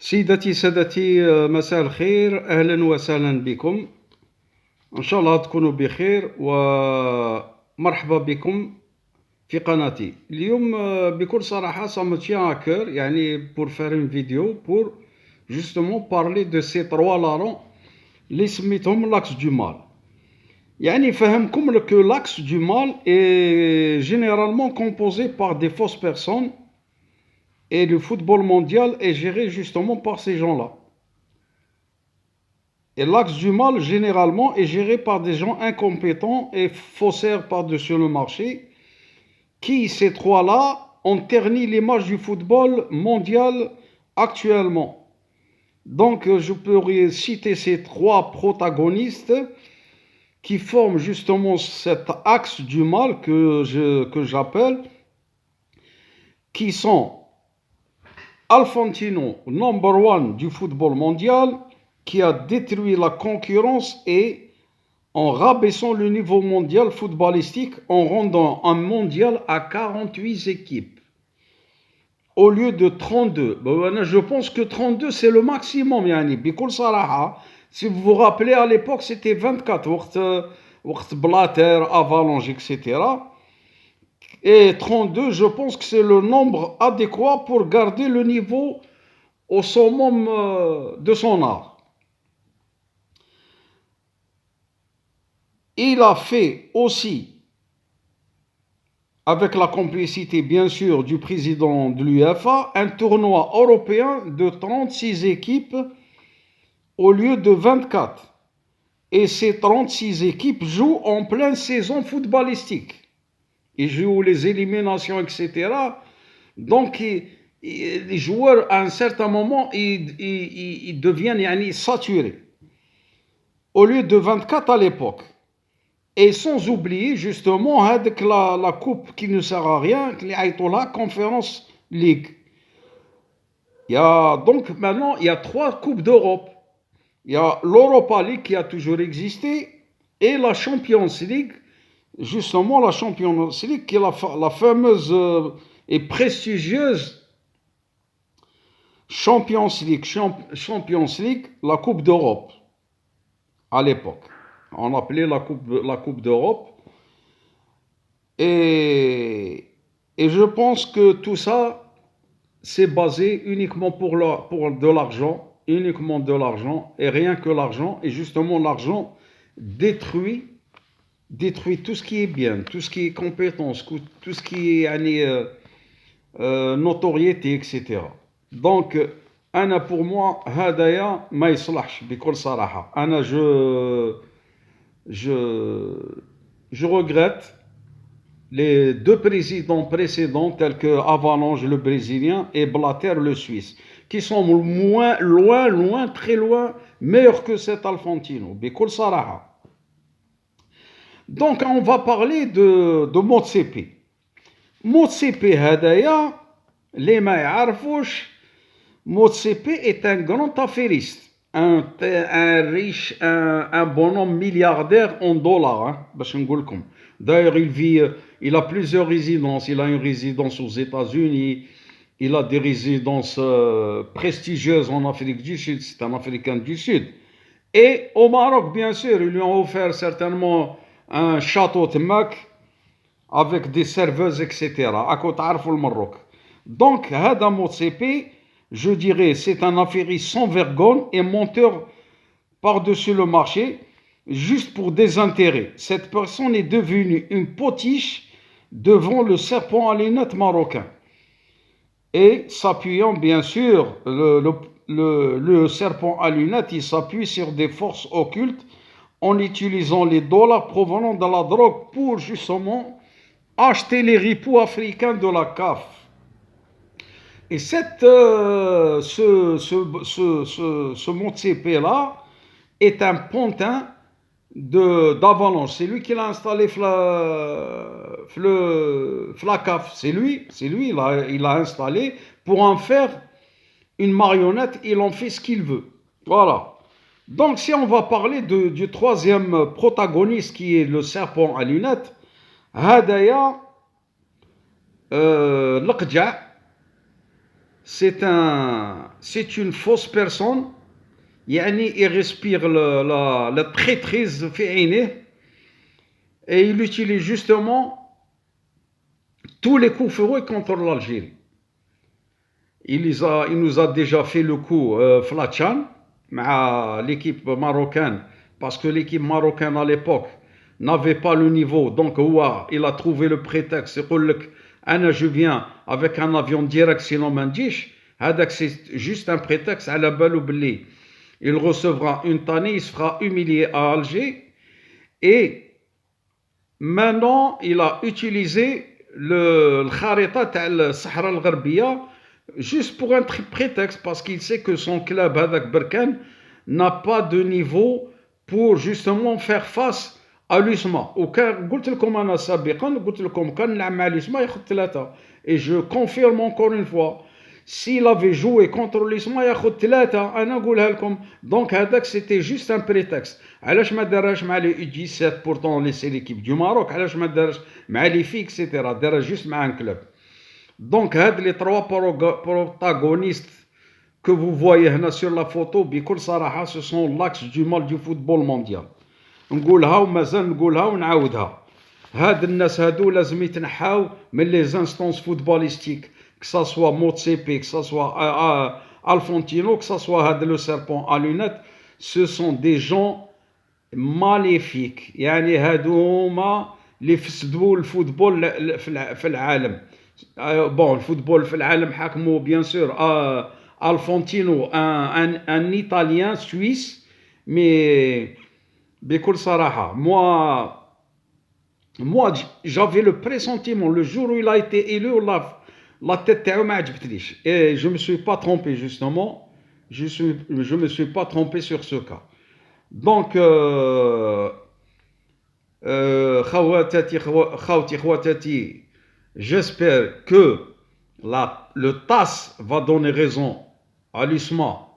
سيداتي سادتي مساء الخير، أهلا وسهلا بكم. إن شاء الله تكونوا بخير ومرحبا بكم في قناتي اليوم. بكل صراحة ça me tient à cœur يعني pour faire une vidéo pour justement parler de ces trois larrons اللي سميتهم l'axe du mal. يعني فهمكم que l'axe du mal est généralement composé par des fausses personnes et le football mondial est géré justement par ces gens-là. Et l'axe du mal, généralement, est géré par des gens incompétents et faussaires par-dessus le marché, qui, ces trois-là, ont terni l'image du football mondial actuellement. Donc, je pourrais citer ces trois protagonistes qui forment justement cet axe du mal que j'appelle, qui sont Infantino, number one du football mondial, qui a détruit la concurrence et en rabaissant le niveau mondial footballistique en rendant un mondial à 48 équipes au lieu de 32. Je pense que 32 c'est le maximum. Si vous vous rappelez, à l'époque c'était 24, وقت Blatter, Avalanche, etc. Et 32, je pense que c'est le nombre adéquat pour garder le niveau au summum de son art. Il a fait aussi, avec la complicité bien sûr du président de l'UEFA, un tournoi européen de 36 équipes au lieu de 24. Et ces 36 équipes jouent en pleine saison footballistique. Ils jouent les éliminations, etc. Donc, les joueurs, à un certain moment, ils deviennent saturés. Au lieu de 24 à l'époque. Et sans oublier, justement, la coupe qui ne sert à rien, la Conference League. Donc, maintenant, il y a trois coupes d'Europe. Il y a l'Europa League qui a toujours existé et la Champions League. Justement, la Champions League, qui est la fameuse et prestigieuse Champions League, la Coupe d'Europe, à l'époque. On appelait la Coupe d'Europe. Et je pense que tout ça, c'est basé uniquement pour de l'argent, uniquement de l'argent, et rien que l'argent. Et justement, l'argent détruit tout ce qui est bien, tout ce qui est compétence, tout ce qui est notoriété, etc. Donc, pour moi, هدايا ما يصلحش بكل صراحة. Je regrette les deux présidents précédents tels que Avalanche le Brésilien et Blatter le Suisse, qui sont loin, très loin, meilleurs que cet Infantino, بكل صراحة. Donc, on va parler de Motsepe. Motsepe هدايا اللي ما يعرفوش. Motsepe est un grand affairiste, un riche, un bonhomme milliardaire en dollars. D'ailleurs, il a plusieurs résidences. Il a une résidence aux États-Unis, il a des résidences prestigieuses en Afrique du Sud, c'est un Africain du Sud. Et au Maroc, bien sûr, ils lui ont offert certainement un château de Mac avec des serveuses, etc. À côté de Maroc. Donc, Hada Motsepe, je dirais, c'est un affairiste sans vergogne et monteur par-dessus le marché, juste pour des intérêts. Cette personne est devenue une potiche devant le serpent à lunettes marocain. Et s'appuyant, bien sûr, le serpent à lunettes, il s'appuie sur des forces occultes en utilisant les dollars provenant de la drogue pour justement acheter les ripoux africains de la CAF. Et ce Motsepe-là est un pantin d'Avalanche. C'est lui qui l'a installé la CAF. C'est lui, il l'a installé pour en faire une marionnette. Il en fait ce qu'il veut. Voilà. Donc, si on va parler du troisième protagoniste qui est le serpent à lunettes, هدايا القجع c'est une fausse personne. يعني il respire la traîtrise في عينيه et il utilise justement tous les coups ferreux contre l'Algérie. Il nous a déjà fait le coup Flatchan مع l'équipe marocaine parce que l'équipe marocaine à l'époque n'avait pas le niveau, donc il a trouvé le prétexte يقول لك أنا je viens avec un avion direct sinon ما نجيش. هذاك c'est juste un prétexte على بالو باللي il recevra une tannée, il se fera humilier à Alger. Et maintenant, il a utilisé le kharita تاع الصحراء الغربية juste pour un prétexte parce qu'il sait que son club هذاك بركان n'a pas de niveau pour justement faire face à l'USMA. وكان قلت لكم أنا سابقا قلت لكم كان نلعب مع الUSMA ياخذ 3. Et je confirme encore une fois, s'il avait joué contre l'USMA ياخذ 3. أنا نقولها لكم. Donc هذاك c'était juste un prétexte. علاش ما دارهاش مع لي U17 pourtant c'est l'équipe du Maroc. علاش ما دارهاش مع لي في etc. دارها juste مع un club. Donc هاد les 3 protagonistes que vous voyez هنا sur la photo بكل صراحة ce sont l'axe du mal du football mondial. نقولها ومازال نقولها ونعاودها. هاد الناس هادو لازم يتنحاو من لي زانستونس فوتباليستيك que ça soit Motsepe, que ça soit Alfantino, que ça soit هاد le serpent à lunettes, ce sont des gens maléfiques. يعني هادو هما اللي فسدوا الفوتبول في العالم. Bon, le football في العالم حكموا bien sûr Alfantino, un Italien suisse, mais بكل صراحة moi j'avais le pressentiment le jour où il a été élu la tête تاعو ما عجبتنيش. Et je me suis pas trompé justement, je me suis pas trompé sur ce cas. Donc خواتي خواتاتي, j'espère que le TAS va donner raison à l'USMA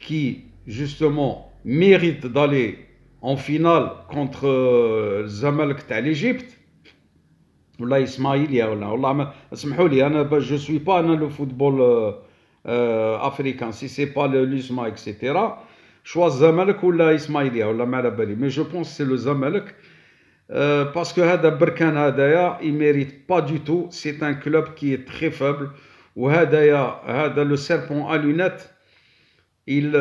qui justement mérite d'aller en finale contre Zamalek تاع l'Égypte ولا إسماعيلية والله ما اسمحوا لي أنا je suis pas أنا le football africain si c'est pas l'USMA etc. choix Zamalek ولا إسماعيلية ولا ما على بالي mais je pense c'est le Zamalek parce que هذا بركان هذايا il mérite pas du tout, c'est un club qui est très faible هذا le serpent à lunettes il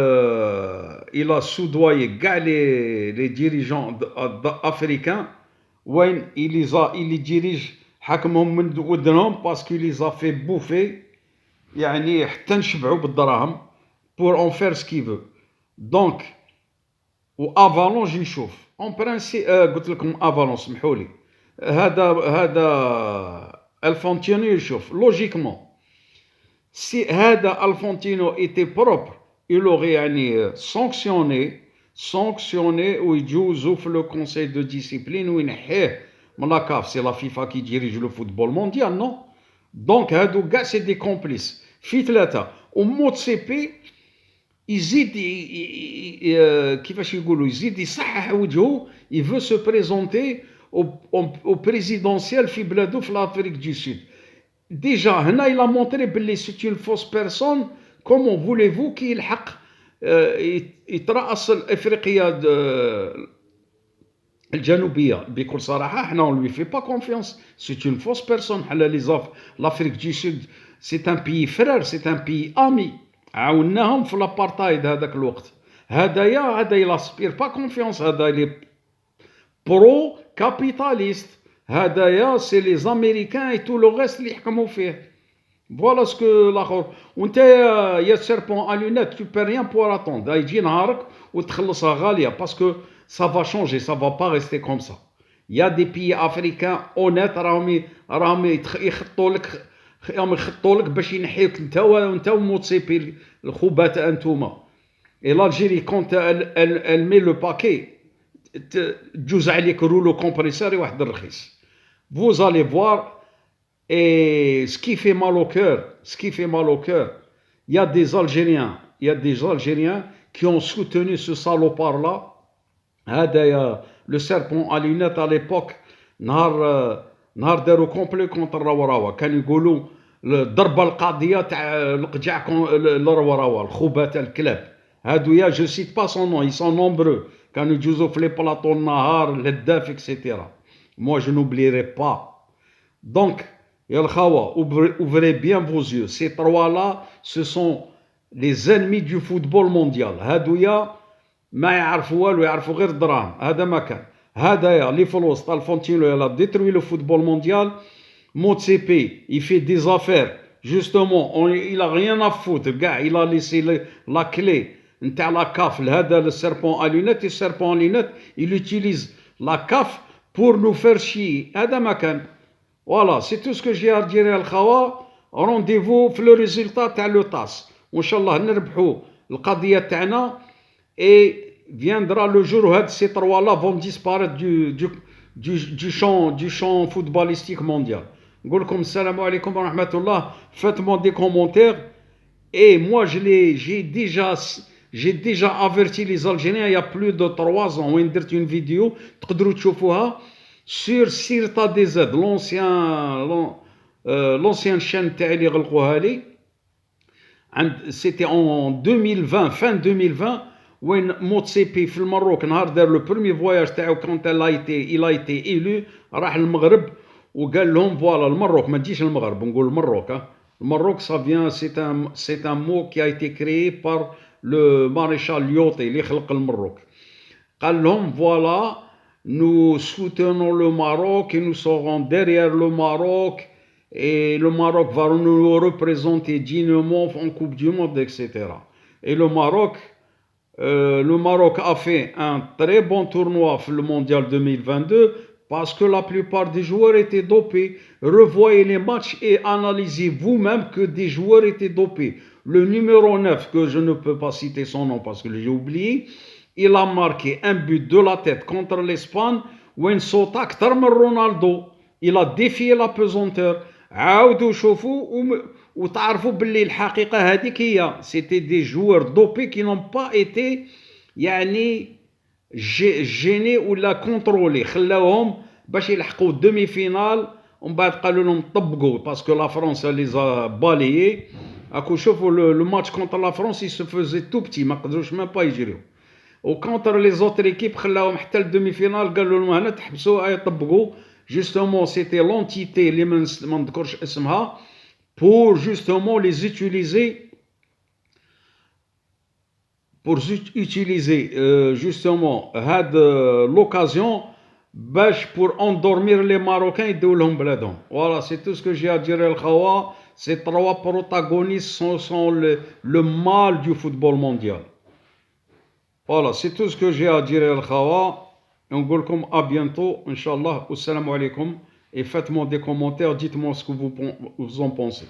a soudoyé les dirigeants africains وين il les dirige حكمهم من ودنهم parce qu'il les a fait bouffer يعني حتى نشبعوا بالدراهم pour en faire ce qu'il veut. Donc وافالونج يشوف اون برانسي قلت لكم افالون سمحوا لي هذا الفونتينو يشوف لوجيكمون سي هذا الفونتينو ايتي بروبر il aurait يعني sanctionné ويجوزوا في لو كونساي دو ديسيبلين وينحيه من لا كاف. سي لا فيفا كي ديريج لو فوتبول مونديال نو. دونك هادو كاع سي دي كومبليس في 3. وموتسيبي يزيد كيفاش يقولوا يزيد يصحح وجهه. il veut se présenter au présidentiel في بلادو في l'Afrique du Sud. déjà هنا il a montré باللي c'est une fausse personne. comment voulez-vous كي يلحق يترأس الافريقيا الجنوبيه؟ بكل صراحه احنا on lui fait pas confiance, c'est une fausse personne. l'Afrique du Sud c'est un pays frère, c'est un pays ami. عاوناهم في لابارتايد هذاك الوقت. هذا يلاسبير با كونفيونس. هذا لي برو كابيتاليست. هذايا سي لي زاميريكان اي تو لو ريست اللي يحكموا فيه. فوالا سكو الاخر. وانت يا سيربون ا لونيت تو بي ريان بور اتوند. يجي نهارك وتخلصها غاليه باسكو ça va changer, ça va pas rester comme ça. Il y a des pays africains honnêtes راهم يخطوا لك باش ينحيوك انت وموتسيبي الخبات انتوما. et l'Algérie quand elle met le paquet تجوز عليك رولو كومبريسور واحد الرخيص. vous allez voir. Et ce qui fait mal au cœur, il y a des Algériens qui ont soutenu ce salopard là. هذايا le serpent à lunettes à l'époque نهار داروا كومبلي كونتر راوا كانوا يقولوا الضربه القاضيه تاع القجع الروروه الخوبه تاع الكلاب هادويا جو سيت با سون نون يسون نومبرو كانوا يجوزوا في لي بلاطو النهار الهداف اكسيتيرا moi je n'oublierai pas donc يا الخوا ouvrez bien vos yeux ces trois là ce sont les ennemis du football mondial هادويا ما يعرفوا والو يعرفوا غير الدراهم هذا ما كان هذايا اللي في الوسط الفونتينو يلا ديتروي لو فوتبول مونديال Motsepe, il fait des affaires. Justement, il n'a rien à foutre. Gars, il a laissé la clé. La CAF, le serpent à lunettes, et le serpent à lunettes, il utilise la CAF pour nous faire chier. Voilà, c'est tout ce que j'ai à dire à Khawa. Rendez-vous pour le résultat de le TAS. Inch'Allah, نربحوا القضية تاعنا et viendra le jour où ces trois-là vont disparaître du champ footballistique mondial. نقول لكم السلام عليكم ورحمة الله. Faites-moi des commentaires. Et moi, j'ai déjà averti les Algériens il y a plus de 3 ans. وين درت une vidéo تقدروا تشوفوها sur Sirta DZ, l'ancienne chaîne تاعي اللي غلقوها لي. C'était en 2020, fin 2020, وين موتسيبي في المروك نهار دار لو بروميي فواياج تاعو كونت il a été élu راح للمغرب وقال لهم فوالا المروك ما تجيش المغرب نقول المروك المروك ça vient c'est un mot qui a été créé par le maréchal Lyoté اللي خلق المروك قال لهم voilà nous soutenons le Maroc et nous serons derrière le Maroc et le Maroc va nous représenter dignement en Coupe du Monde etc. Et le Maroc a fait un très bon tournoi pour le Mondial 2022 parce que la plupart des joueurs étaient dopés. Revoyez les matchs et analysez vous-même que des joueurs étaient dopés. Le numéro 9, que je ne peux pas citer son nom parce que j'ai oublié, il a marqué un but de la tête contre l'Espagne où il saute أكثر من Ronaldo. Il a défié la pesanteur. عاودوا شوفوا وتعرفوا باللي الحقيقة هذيك هي c'était des joueurs dopés qui n'ont pas été يعني gênés ولا contrôlés خلاوهم باش يلحقوا demi finale ومن بعد قالوا لهم طبقوا parce que la France les a balayés. اكو شوفوا le match contre la France il se faisait tout petit ما قدروش même pas يجريو وكونتر les autres équipes خلاوهم حتى الدمي فينال قالوا لهم هنا تحبسوا طبقوا. Justement, c'était l'entité, pour justement les utiliser, justement l'occasion pour endormir les Marocains et de l'homme. Voilà, c'est tout ce que j'ai à dire. Ces 3 protagonistes sont le mal du football mondial. Voilà, c'est tout ce que j'ai à dire. Et on vous dit à bientôt, Inch'Allah. Assalamu alaikum. Et faites-moi des commentaires, dites-moi ce que vous en pensez.